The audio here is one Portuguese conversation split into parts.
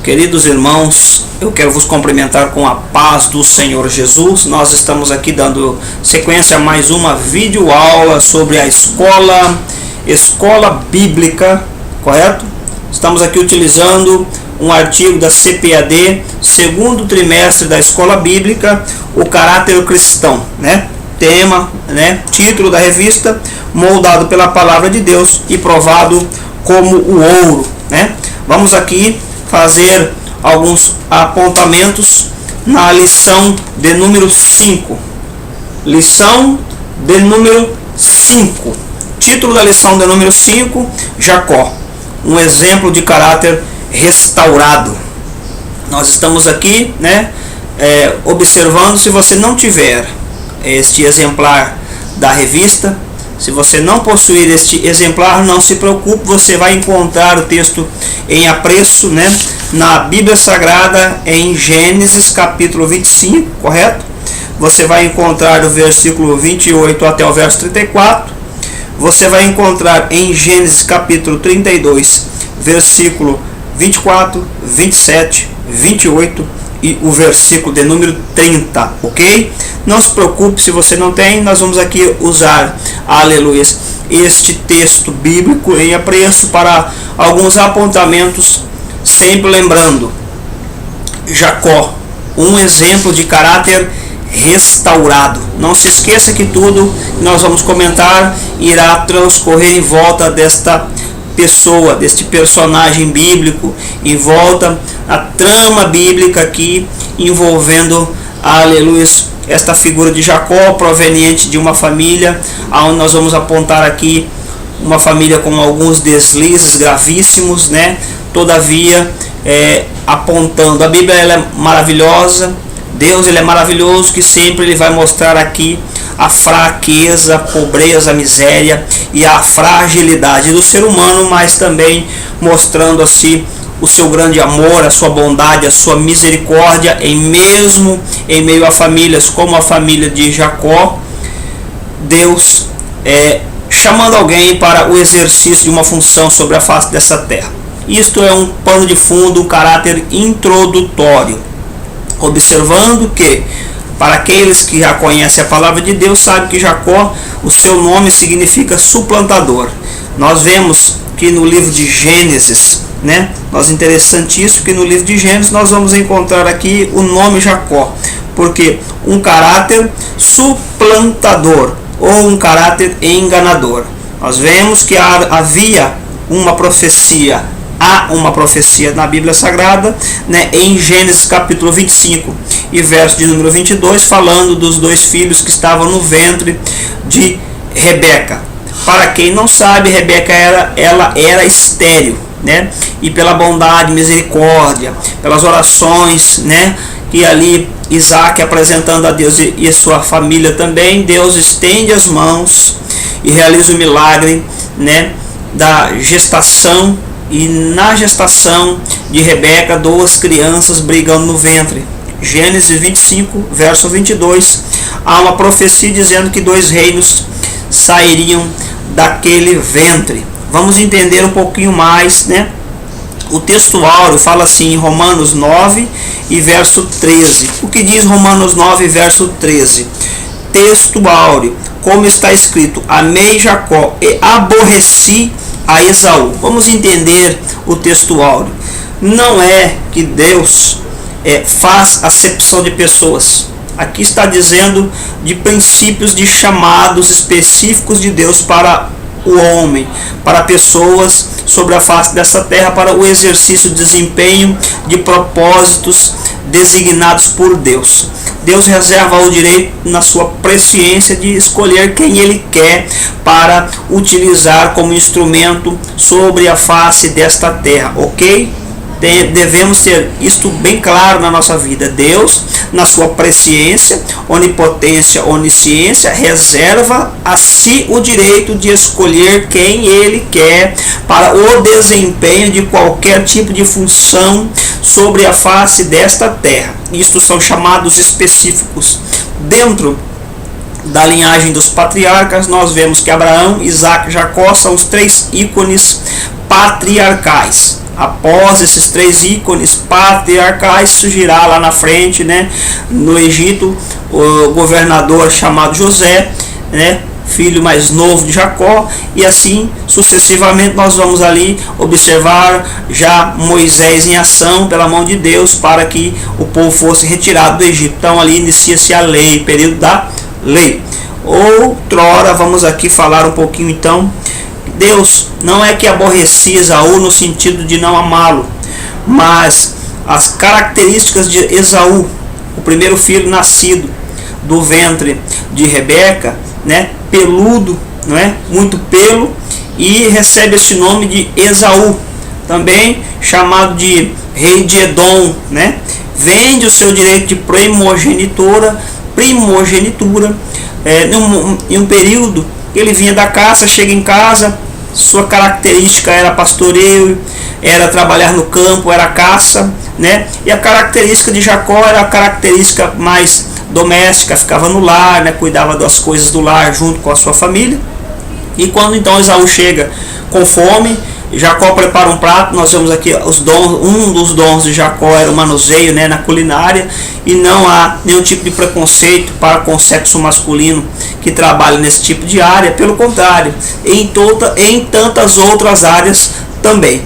Queridos irmãos, eu quero vos cumprimentar com a paz do Senhor Jesus. Nós estamos aqui dando sequência a mais uma videoaula sobre a escola bíblica, correto? Estamos aqui utilizando um artigo da CPAD, segundo trimestre da escola bíblica, o caráter cristão, Tema, título da revista, moldado pela palavra de Deus e provado como o ouro, Vamos aqui fazer alguns apontamentos na lição de número 5. Lição de número 5. Título da lição de número 5, Jacó, um exemplo de caráter restaurado. Nós estamos aqui, observando. Se você não tiver este exemplar da revista, se você não possuir este exemplar, não se preocupe, você vai encontrar o texto em apreço, na Bíblia Sagrada, em Gênesis capítulo 25, correto? Você vai encontrar o versículo 28 até o verso 34. Você vai encontrar em Gênesis capítulo 32, versículo 24, 27, 28 e o versículo de número 30, ok? Não se preocupe se você não tem, nós vamos aqui usar, aleluia, este texto bíblico em apreço para alguns apontamentos, sempre lembrando, Jacó, um exemplo de caráter restaurado. Não se esqueça que tudo que nós vamos comentar irá transcorrer em volta desta pessoa, deste personagem bíblico, em volta a trama bíblica aqui envolvendo, aleluia, esta figura de Jacó, proveniente de uma família, onde nós vamos apontar aqui uma família com alguns deslizes gravíssimos, Todavia, apontando, a Bíblia ela é maravilhosa, Deus ele é maravilhoso, que sempre ele vai mostrar aqui a fraqueza, a pobreza, a miséria e a fragilidade do ser humano, mas também mostrando assim o seu grande amor, a sua bondade, a sua misericórdia, em meio a famílias como a família de Jacó. Deus chamando alguém para o exercício de uma função sobre a face dessa terra. Isto é um pano de fundo, um caráter introdutório, observando que, para aqueles que já conhecem a palavra de Deus, sabem que Jacó, o seu nome significa suplantador. Nós vemos que no livro de Gênesis, nós interessantíssimo que no livro de Gênesis nós vamos encontrar aqui o nome Jacó, porque um caráter suplantador ou um caráter enganador. Nós vemos que havia uma profecia, há uma profecia na Bíblia Sagrada, em Gênesis capítulo 25 e verso de número 22, falando dos dois filhos que estavam no ventre de Rebeca. Para quem não sabe, Rebeca ela era estéril, e pela bondade, misericórdia, pelas orações, que ali Isaac apresentando a Deus e sua família também, Deus estende as mãos e realiza o milagre, da gestação. E na gestação de Rebeca, duas crianças brigando no ventre. Gênesis 25, verso 22, há uma profecia dizendo que dois reinos sairiam daquele ventre. Vamos entender um pouquinho mais, O texto áureo fala assim em Romanos 9 e verso 13. O que diz Romanos 9, verso 13? Texto áureo, como está escrito: amei Jacó e aborreci a Esaú. Vamos entender o texto áureo. Não é que Deus faz acepção de pessoas. Aqui está dizendo de princípios, de chamados específicos de Deus para o homem, para pessoas sobre a face dessa terra, para o exercício, desempenho de propósitos designados por Deus. Deus reserva o direito, na sua presciência, de escolher quem Ele quer para utilizar como instrumento sobre a face desta terra, ok? Devemos ter isto bem claro na nossa vida. Deus, na sua presciência, onipotência, onisciência, reserva a si o direito de escolher quem Ele quer para o desempenho de qualquer tipo de função sobre a face desta terra. Isto são chamados específicos. Dentro da linhagem dos patriarcas, nós vemos que Abraão, Isaac e Jacó são os três ícones patriarcais. Após esses 3 ícones patriarcais surgirá lá na frente, né, no Egito, o governador chamado José, né, filho mais novo de Jacó, e assim sucessivamente nós vamos ali observar já Moisés em ação pela mão de Deus para que o povo fosse retirado do Egito. Então ali inicia-se a lei, período da lei. Outrora, vamos aqui falar um pouquinho então. Deus não é que aborrecia Esaú no sentido de não amá-lo, mas as características de Esaú, o primeiro filho nascido do ventre de Rebeca, né, peludo, não é? Muito pelo, e recebe esse nome de Esaú, também chamado de rei de Edom, né? Vende o seu direito de primogenitura em um período que ele vinha da caça, chega em casa, sua característica era pastoreio, era trabalhar no campo, era caça, né? E a característica de Jacó era a característica mais doméstica, ficava no lar, né? Cuidava das coisas do lar junto com a sua família. E quando então Esaú chega com fome, Jacó prepara um prato. Nós vemos aqui os dons, um dos dons de Jacó era o manuseio, né, na culinária, e não há nenhum tipo de preconceito para com o sexo masculino que trabalha nesse tipo de área, pelo contrário, em tantas outras áreas também.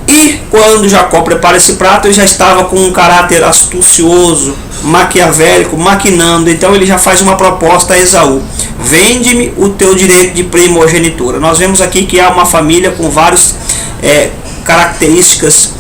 E quando Jacó prepara esse prato, ele já estava com um caráter astucioso, maquiavélico, maquinando. Então ele já faz uma proposta a Esaú: vende-me o teu direito de primogenitura. Nós vemos aqui que há uma família com várias características,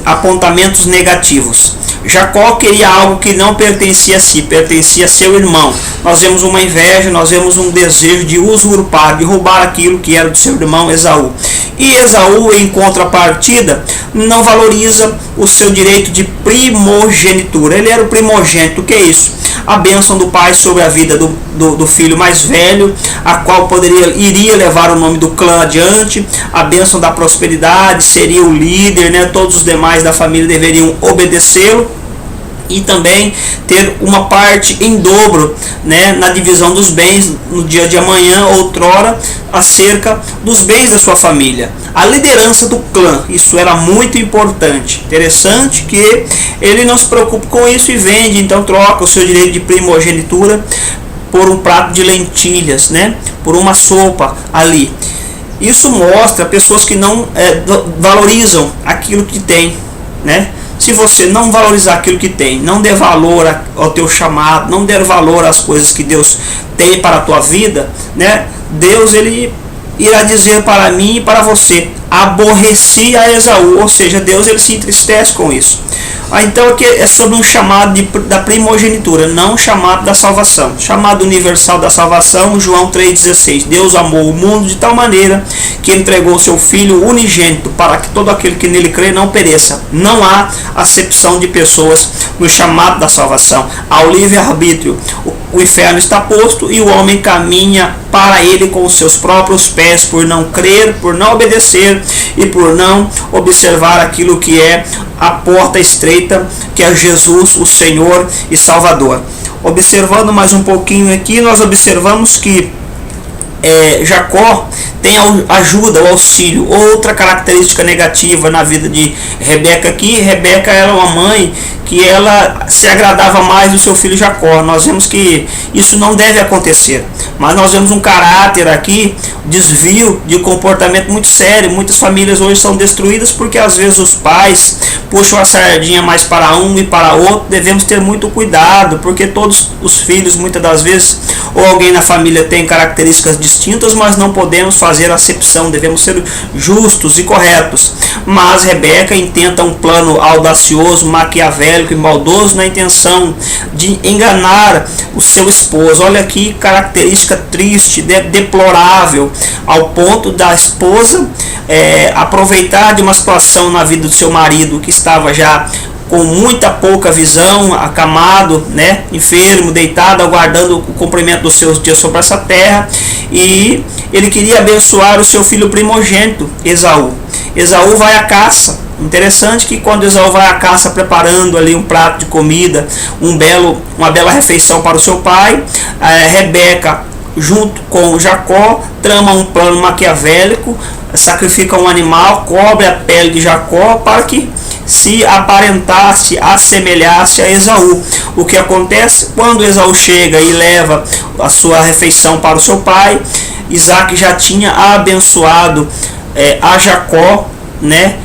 apontamentos negativos. Jacó queria algo que não pertencia a si, pertencia a seu irmão. Nós vemos uma inveja, nós vemos um desejo de usurpar, de roubar aquilo que era do seu irmão Esaú. E Esaú, em contrapartida, não valoriza o seu direito de primogenitura. Ele era o primogênito. O que é isso? A bênção do pai sobre a vida do filho mais velho, a qual iria levar o nome do clã adiante. A bênção da prosperidade, seria o líder, né? Todos os demais da família deveriam obedecê-lo. E também ter uma parte em dobro, né, na divisão dos bens no dia de amanhã, outrora, acerca dos bens da sua família. A liderança do clã, isso era muito importante. Interessante que ele não se preocupa com isso e vende, então troca o seu direito de primogenitura por um prato de lentilhas, né, por uma sopa ali. Isso mostra pessoas que não valorizam aquilo que tem, né? Se você não valorizar aquilo que tem, não der valor ao teu chamado, não der valor às coisas que Deus tem para a tua vida, né? Deus ele irá dizer para mim e para você: aborreci a Esaú, ou seja, Deus ele se entristece com isso. Então aqui é sobre um chamado da primogenitura, não um chamado da salvação. Chamado universal da salvação, João 3,16. Deus amou o mundo de tal maneira que entregou o seu Filho unigênito para que todo aquele que nele crê não pereça. Não há acepção de pessoas no chamado da salvação. Há o livre-arbítrio. O inferno está posto e o homem caminha para ele com os seus próprios pés, por não crer, por não obedecer e por não observar aquilo que é a porta estreita, que é Jesus, o Senhor e Salvador. Observando mais um pouquinho aqui, nós observamos que Jacó tem ajuda, o auxílio. Outra característica negativa na vida de Rebeca aqui: Rebeca era uma mãe que ela se agradava mais do seu filho Jacó. Nós vemos que isso não deve acontecer, mas nós vemos um caráter aqui, desvio de comportamento muito sério. Muitas famílias hoje são destruídas porque às vezes os pais puxam a sardinha mais para um e para outro. Devemos ter muito cuidado, porque todos os filhos, muitas das vezes, ou alguém na família tem características distintas, mas não podemos fazer acepção, devemos ser justos e corretos. Mas Rebeca intenta um plano audacioso, maquiavélico e maldoso na intenção de enganar o seu esposo. Olha aqui, característica triste, deplorável, ao ponto da esposa aproveitar de uma situação na vida do seu marido que estava já com muita pouca visão, acamado, né, enfermo, deitado, aguardando o cumprimento dos seus dias sobre essa terra, e ele queria abençoar o seu filho primogênito, Esaú. Esaú vai à caça. Interessante que quando Esaú vai à caça preparando ali um prato de comida, uma bela refeição para o seu pai, Rebeca junto com Jacó, trama um plano maquiavélico, sacrifica um animal, cobre a pele de Jacó para que se aparentasse, assemelhasse a Esaú. O que acontece? Quando Esaú chega e leva a sua refeição para o seu pai, Isaac já tinha abençoado a Jacó, né?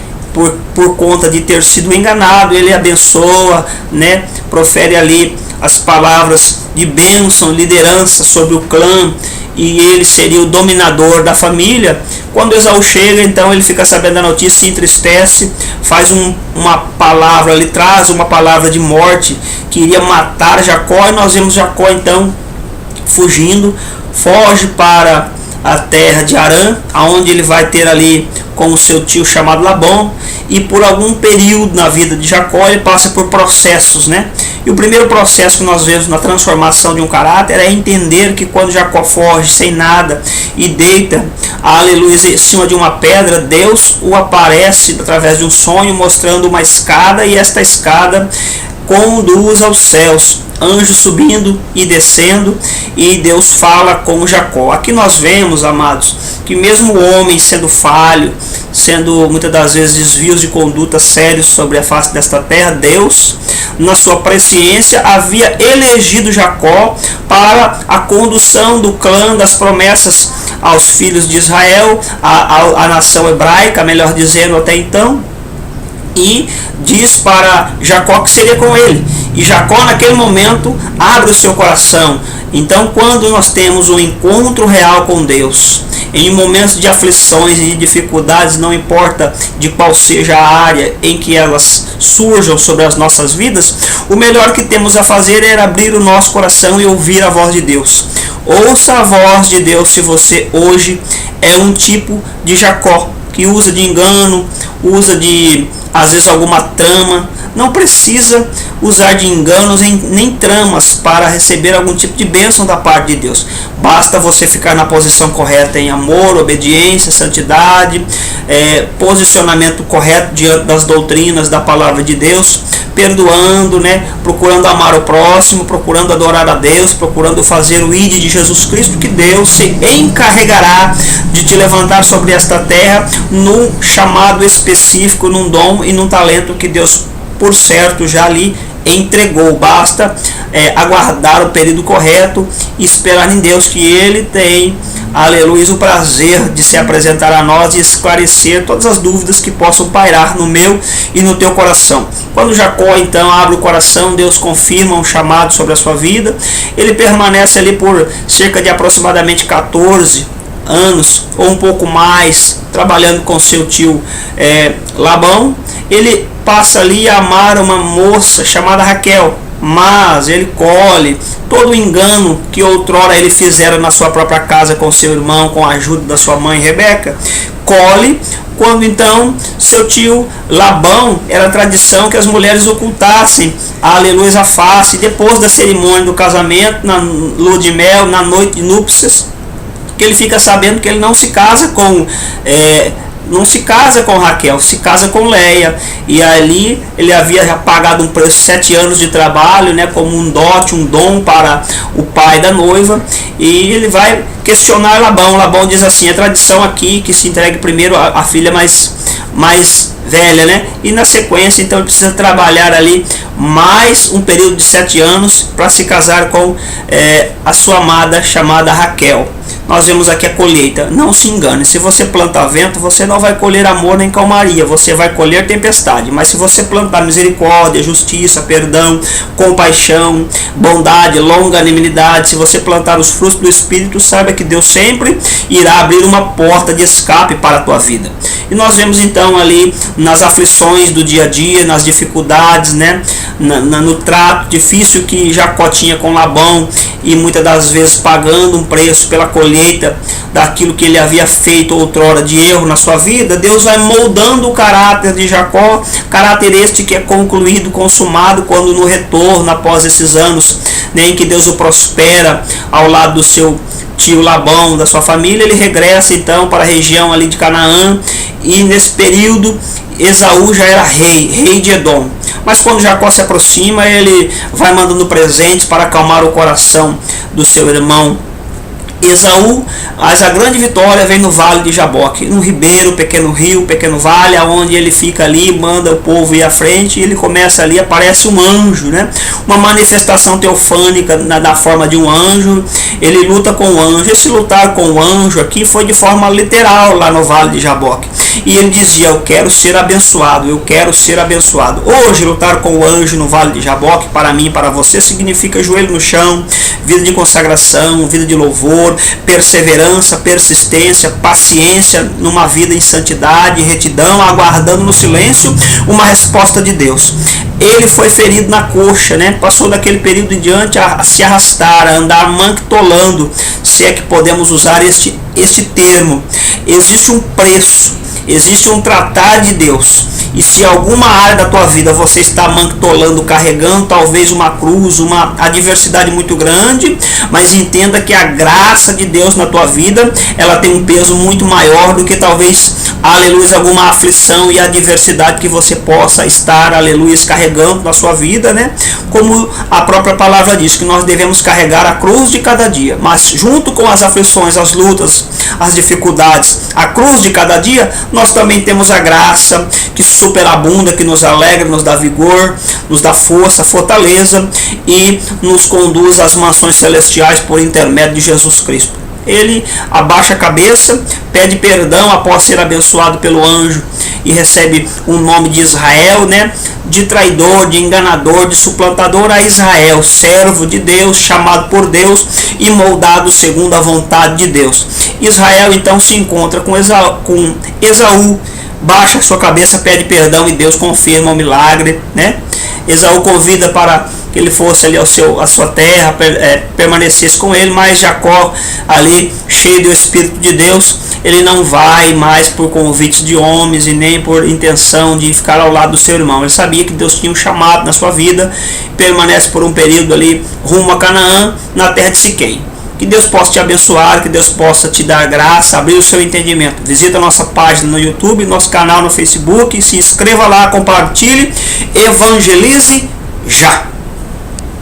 Por conta de ter sido enganado, ele abençoa, né? Profere ali as palavras de bênção, liderança sobre o clã, e ele seria o dominador da família. Quando Esaú chega, então ele fica sabendo da notícia, se entristece, faz uma palavra, ele traz uma palavra de morte, que iria matar Jacó, e nós vemos Jacó então fugindo, foge para a terra de Harã, aonde ele vai ter ali com o seu tio chamado Labão, e por algum período na vida de Jacó ele passa por processos, né? E o primeiro processo que nós vemos na transformação de um caráter é entender que quando Jacó foge sem nada e deita, aleluia, em cima de uma pedra, Deus o aparece através de um sonho mostrando uma escada, e esta escada conduz aos céus, anjos subindo e descendo, e Deus fala com Jacó. Aqui nós vemos, amados, que mesmo o homem sendo falho, sendo muitas das vezes desvios de conduta sérios sobre a face desta terra, Deus, na sua presciência, havia elegido Jacó para a condução do clã das promessas aos filhos de Israel, a nação hebraica, melhor dizendo até então, e diz para Jacó que seria com ele. E Jacó naquele momento abre o seu coração. Então, quando nós temos um encontro real com Deus, em momentos de aflições e de dificuldades, não importa de qual seja a área em que elas surjam sobre as nossas vidas, o melhor que temos a fazer é abrir o nosso coração e ouvir a voz de Deus. Ouça a voz de Deus se você hoje é um tipo de Jacó, que usa de engano, usa de, às vezes, alguma trama. Não precisa usar de enganos nem tramas para receber algum tipo de bênção da parte de Deus. Basta você ficar na posição correta em amor, obediência, santidade, posicionamento correto diante das doutrinas da palavra de Deus, perdoando, né? Procurando amar o próximo, procurando adorar a Deus, procurando fazer o ID de Jesus Cristo, que Deus se encarregará de te levantar sobre esta terra num chamado específico, num dom e num talento que Deus, por certo, já lhe entregou. Basta aguardar o período correto e esperar em Deus, que Ele tem, aleluia, o prazer de se apresentar a nós e esclarecer todas as dúvidas que possam pairar no meu e no teu coração. Quando Jacó então abre o coração, Deus confirma um chamado sobre a sua vida. Ele permanece ali por cerca de aproximadamente 14 anos ou um pouco mais, trabalhando com seu tio Labão. Ele passa ali a amar uma moça chamada Raquel, mas ele colhe todo o engano que outrora ele fizera na sua própria casa com seu irmão, com a ajuda da sua mãe Rebeca. Colhe quando então seu tio Labão, era tradição que as mulheres ocultassem, aleluia, a face, depois da cerimônia do casamento, na lua de mel, na noite de núpcias, que ele fica sabendo que ele não se casa com Raquel, se casa com Leia. E ali ele havia já pagado um preço, 7 anos de trabalho, né, como um dote, um dom para o pai da noiva. E ele vai questionar Labão. Labão diz assim: é tradição aqui que se entregue primeiro a filha mais velha, né? E na sequência então ele precisa trabalhar ali mais um período de 7 anos para se casar com a sua amada chamada Raquel. Nós vemos aqui a colheita. Não se engane, se você plantar vento, você não vai colher amor nem calmaria, você vai colher tempestade. Mas se você plantar misericórdia, justiça, perdão, compaixão, bondade, longanimidade, se você plantar os frutos do Espírito, saiba que Deus sempre irá abrir uma porta de escape para a tua vida. E nós vemos então ali nas aflições do dia a dia, nas dificuldades, né, no trato difícil que Jacó tinha com Labão, e muitas das vezes pagando um preço pela colheita daquilo que ele havia feito outrora de erro na sua vida. Deus vai moldando o caráter de Jacó, caráter este que é concluído, consumado, quando no retorno, após esses anos, né, em que Deus o prospera ao lado do seu tio Labão, da sua família, ele regressa então para a região ali de Canaã, e nesse período Esaú já era rei de Edom. Mas quando Jacó se aproxima, ele vai mandando presentes para acalmar o coração do seu irmão Esaú, mas a grande vitória vem no vale de Jaboque, no ribeiro, pequeno rio, pequeno vale, aonde ele fica ali, manda o povo ir à frente, e ele começa ali, aparece um anjo, né? Uma manifestação teofânica na forma de um anjo. Ele luta com o anjo. Esse lutar com o anjo aqui foi de forma literal lá no vale de Jaboque. E ele dizia: eu quero ser abençoado, eu quero ser abençoado. Hoje, lutar com o anjo no vale de Jaboque, para mim e para você, significa joelho no chão, vida de consagração, vida de louvor, perseverança, persistência, paciência numa vida em santidade, retidão, aguardando no silêncio uma resposta de Deus. Ele foi ferido na coxa, né? Passou daquele período em diante a se arrastar, a andar manquitolando, se é que podemos usar este termo. Existe um preço, existe um tratar de Deus. E se alguma área da tua vida você está manquitolando, carregando talvez uma cruz, uma adversidade muito grande, mas entenda que a graça de Deus na tua vida, ela tem um peso muito maior do que talvez, aleluia, alguma aflição e adversidade que você possa estar, aleluia, carregando na sua vida, né? Como a própria palavra diz, que nós devemos carregar a cruz de cada dia, mas junto com as aflições, as lutas, as dificuldades, a cruz de cada dia, nós também temos a graça que superabunda, que nos alegra, nos dá vigor, nos dá força, fortaleza e nos conduz às mansões celestiais por intermédio de Jesus Cristo. Ele abaixa a cabeça, pede perdão após ser abençoado pelo anjo e recebe um nome de Israel, né? De traidor, de enganador, de suplantador a Israel, servo de Deus, chamado por Deus e moldado segundo a vontade de Deus. Israel então se encontra com Esaú, baixa sua cabeça, pede perdão e Deus confirma o milagre, né? Esaú convida para que ele fosse ali a sua terra, permanecesse com ele, mas Jacó, ali cheio do Espírito de Deus, ele não vai mais por convites de homens e nem por intenção de ficar ao lado do seu irmão. Ele sabia que Deus tinha um chamado na sua vida, permanece por um período ali rumo a Canaã, na terra de Siquém. Que Deus possa te abençoar, que Deus possa te dar graça, abrir o seu entendimento. Visita a nossa página no YouTube, nosso canal no Facebook, se inscreva lá, compartilhe, evangelize já!